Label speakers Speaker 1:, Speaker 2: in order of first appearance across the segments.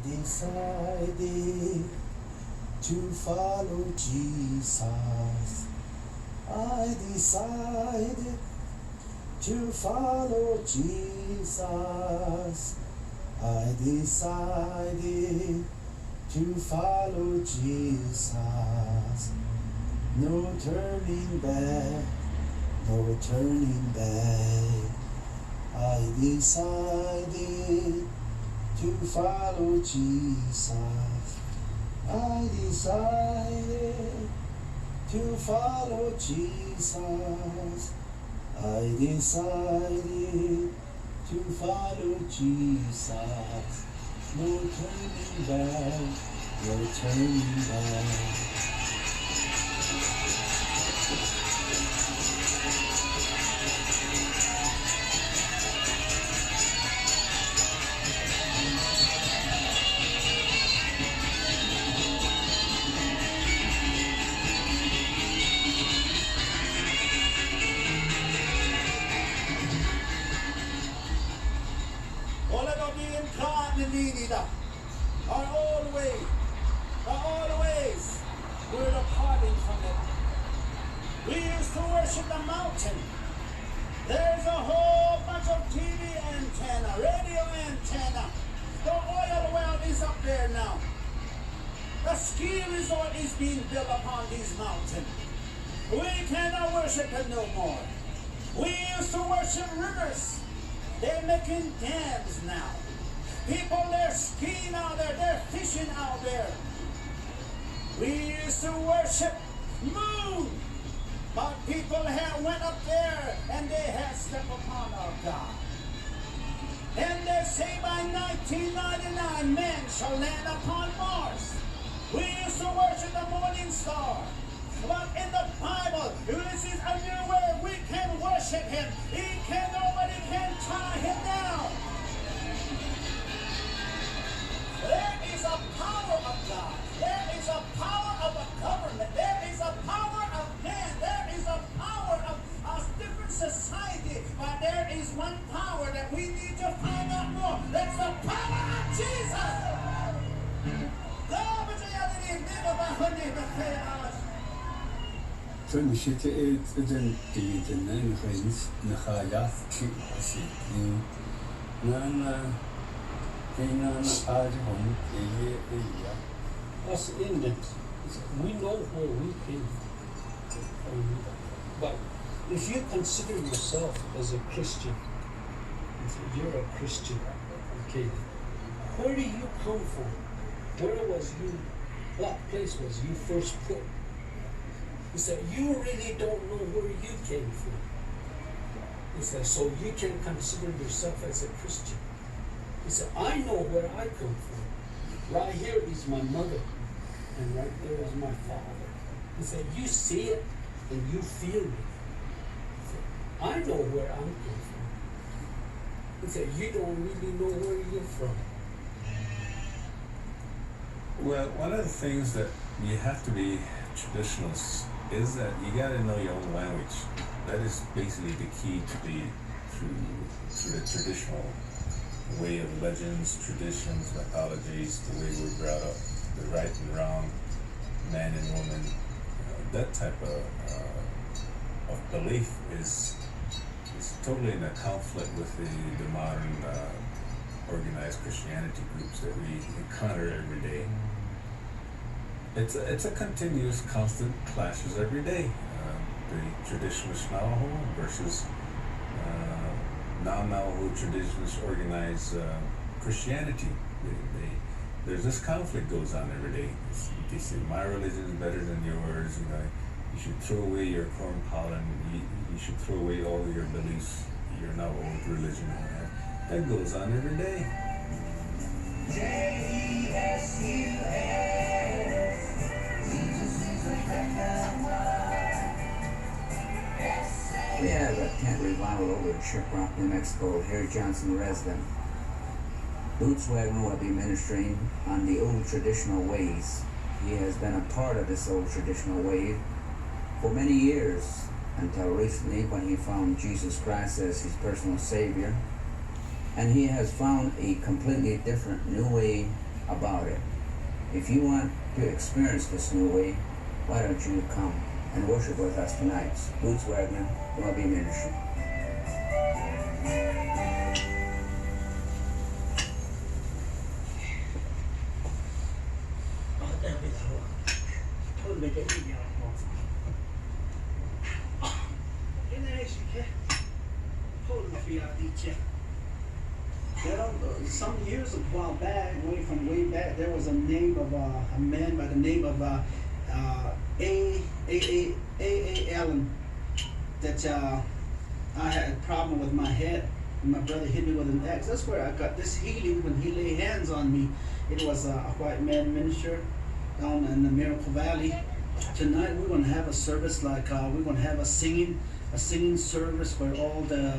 Speaker 1: decided to follow Jesus. I decided to follow Jesus. I decided to follow Jesus. No turning back, no turning back. I decided to follow Jesus. I decided to follow Jesus. I decided to follow Jesus. No turning back, no turning back.
Speaker 2: Are always we're departing from it. We used to worship the mountain. There's a whole bunch of TV antenna, radio antenna. The oil well is up there now. The ski resort is being built upon these mountains. We cannot worship it no more. We used to worship rivers. They're making dams now. People, they're skiing out there, they're fishing out there. We used to worship moon, but people had went up there and they had stepped upon our God. And they say by 1999, man shall land upon Mars. We used to worship the morning star. But in the Bible, this is a new way we can worship him. Nobody can tie him down. There is a power of God. There is a power of a government. There is a power of man. There is a power of a different society. But there is one power that we need to find out more. That's the power of Jesus.
Speaker 3: Toen zit je het een tijd en dan ga je afkijken.
Speaker 4: Us Indians, we know where we came from. But if you consider yourself as a Christian, if you're a Christian, okay, where do you come from? What place was you first put? He said, you really don't know where you came from. He said, so you can consider yourself as a Christian. He said, I know where I come from. Right here is my mother, and right there is my father. He said, you see it, and you feel it. He said, I know where I'm coming from. He said, you don't really know where you're from.
Speaker 5: Well, one of the things that you have to be traditionalists is that you got to know your own language. That is basically the key to the traditional way of legends, traditions, mythologies, the way we're brought up, the right and wrong, man and woman. That type of belief is totally in a conflict with the modern organized Christianity groups that we encounter every day. It's a continuous, constant clashes every day. The traditionalist Navajo versus non-Navajo traditionalist organized Christianity. There's this conflict goes on every day. They say my religion is better than yours. You should throw away your corn pollen. You should throw away all of your beliefs, your Navajo religion. That goes on every day.
Speaker 6: We have a tent revival over at Shiprock, New Mexico. Harry Johnson, resident. Boots Wagner will be ministering on the old traditional ways. He has been a part of this old traditional way for many years, until recently when he found Jesus Christ as his personal Savior. And he has found a completely different new way about it. If you want to experience this new way, why don't you come and worship with us tonight? Boots Wagner, Lobby Ministry.
Speaker 2: Some years, a while back, way back, there was a name of a man by the name of A. Allen that I had a problem with my head. And my brother hit me with an axe. That's where I got this healing when he laid hands on me. It was a white man minister down in the Miracle Valley. Tonight we're going to have a service like we're going to have a singing service where all the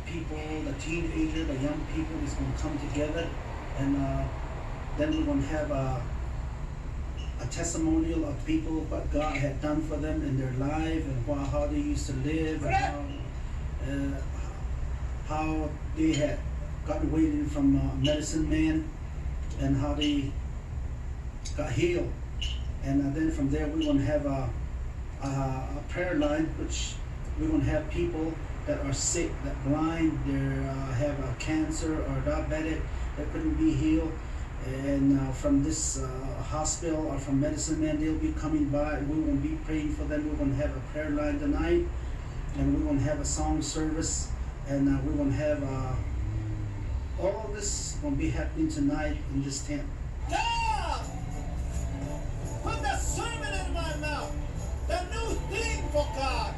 Speaker 2: people, the teenagers, the young people is going to come together, and then we're going to have a testimonial of people, what God had done for them in their life, and how they used to live, and how they had gotten away from medicine man, and how they got healed. And then from there we're going to have a prayer line, which we're going to have people that are sick, that blind, they have a cancer or diabetic that couldn't be healed, and from this hospital or from medicine man, they'll be coming by, and we will be praying for them. We're going to have a prayer line tonight, and we're going to have a song service, and we're going to have all of this going to be happening tonight in this tent.
Speaker 7: God! Put the sermon in my mouth, the new thing for God.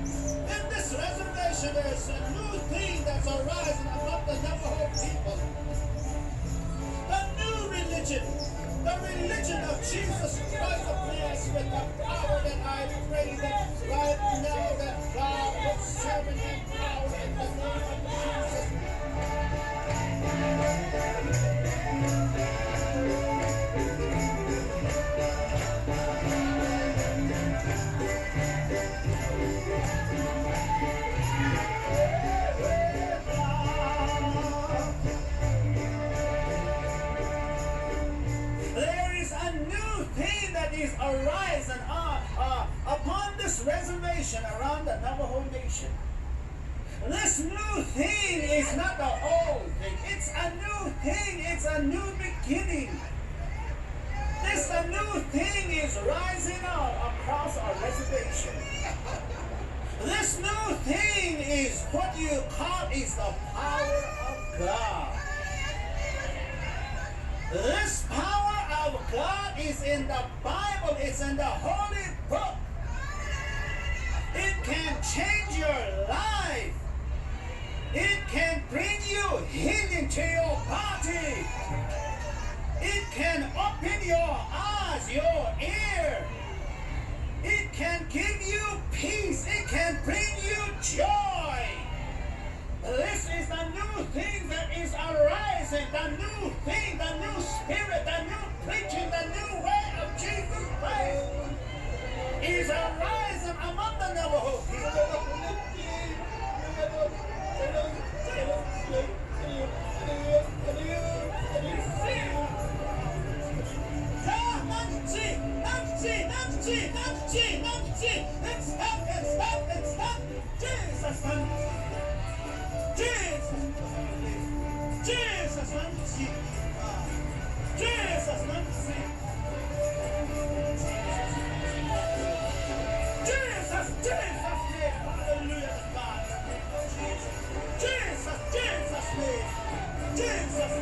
Speaker 7: In this reservation, there's a new thing that's arising among the Navajo people. A new religion, the religion of Jesus Christ of Nazareth, with the power that I pray that right now that God will serve and power in the name of Jesus. Is arising upon this reservation around the Navajo Nation. This new thing is not the old thing. It's a new thing. It's a new beginning. This a new thing is rising up across our reservation. This new thing is what you call is the power of God. This power of God is in the Bible. It's in the Holy Book. It can change your life. It can bring you healing to your body. It can open your eyes, your ear. It can give you peace. It can bring you joy. This is the new thing that is arising, the new thing, the new spirit, the new preaching, the new way of Jesus Christ is arising among the Navajo people. Jesus,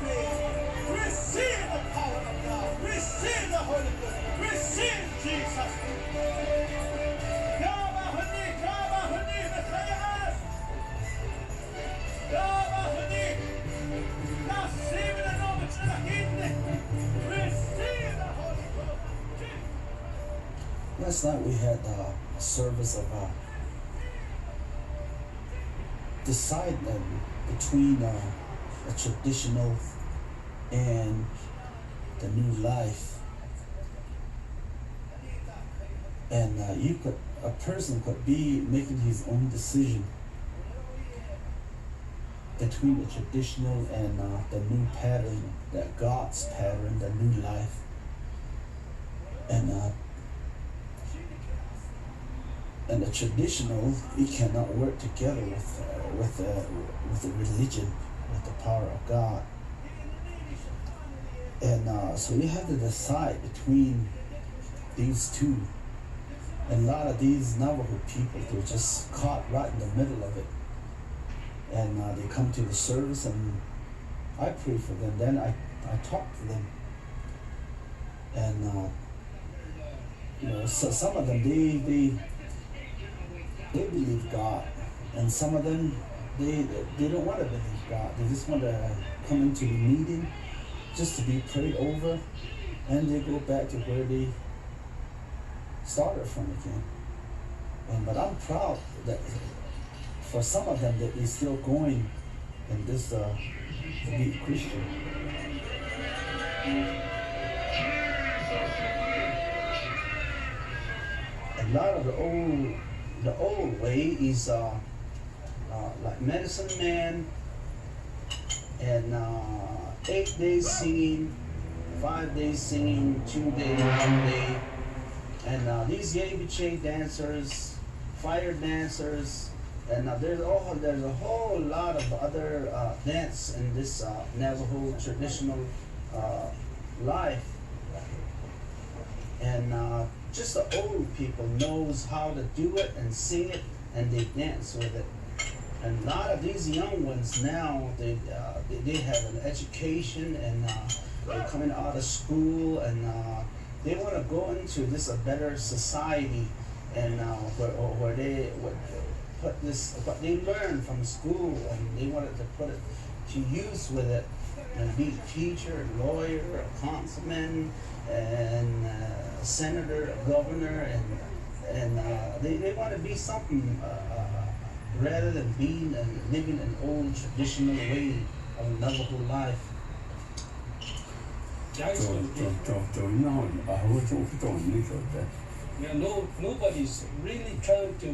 Speaker 7: receive the power of God. Receive the Holy Ghost. Receive Jesus.
Speaker 1: Last night we had a service of decide between a traditional and the new life, and a person could be making his own decision. between the traditional and the new pattern, that God's pattern, the new life. And the traditional, it cannot work together with the religion, with the power of God. And so you have to decide between these two. And a lot of these Navajo people, they're just caught right in the middle of it. And they come to the service, and I pray for them. Then I talk to them. And so some of them, they believe God, and some of them, they don't want to believe God. They just want to come into the meeting just to be prayed over, and they go back to where they started from again. But I'm proud that for some of them that they're still going in this to be Christian. A lot of the old way is like medicine man and 8 days singing, 5 days singing, 2 days, 1 day, and these Yebiche dancers, fire dancers, and there's a whole lot of other dance in this Navajo traditional life, and just the old people knows how to do it and sing it, and they dance with it. And a lot of these young ones now, they have an education, and they're coming out of school, and they want to go into this a better society, and where they would put this what they learned from school, and they wanted to put it to use with it, and be a teacher, a lawyer, a councilman, and a senator, a governor, and they want to be something rather than being and living an old traditional way of Navajo life.
Speaker 4: Yeah, nobody's really trying to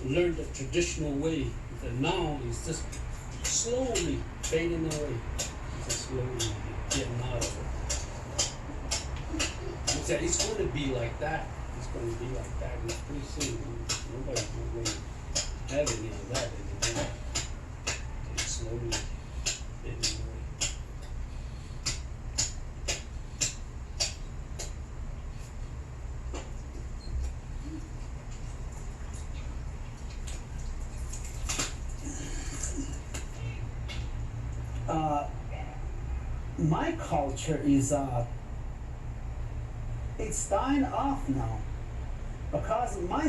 Speaker 4: learn the traditional way. And now it's just slowly fading away. It's just slowly getting out of it. It's going to be like that. It's going to be like that. And pretty soon, nobody's going to have any of that anymore. It's slowly fading away.
Speaker 1: My culture is it's dying off now because my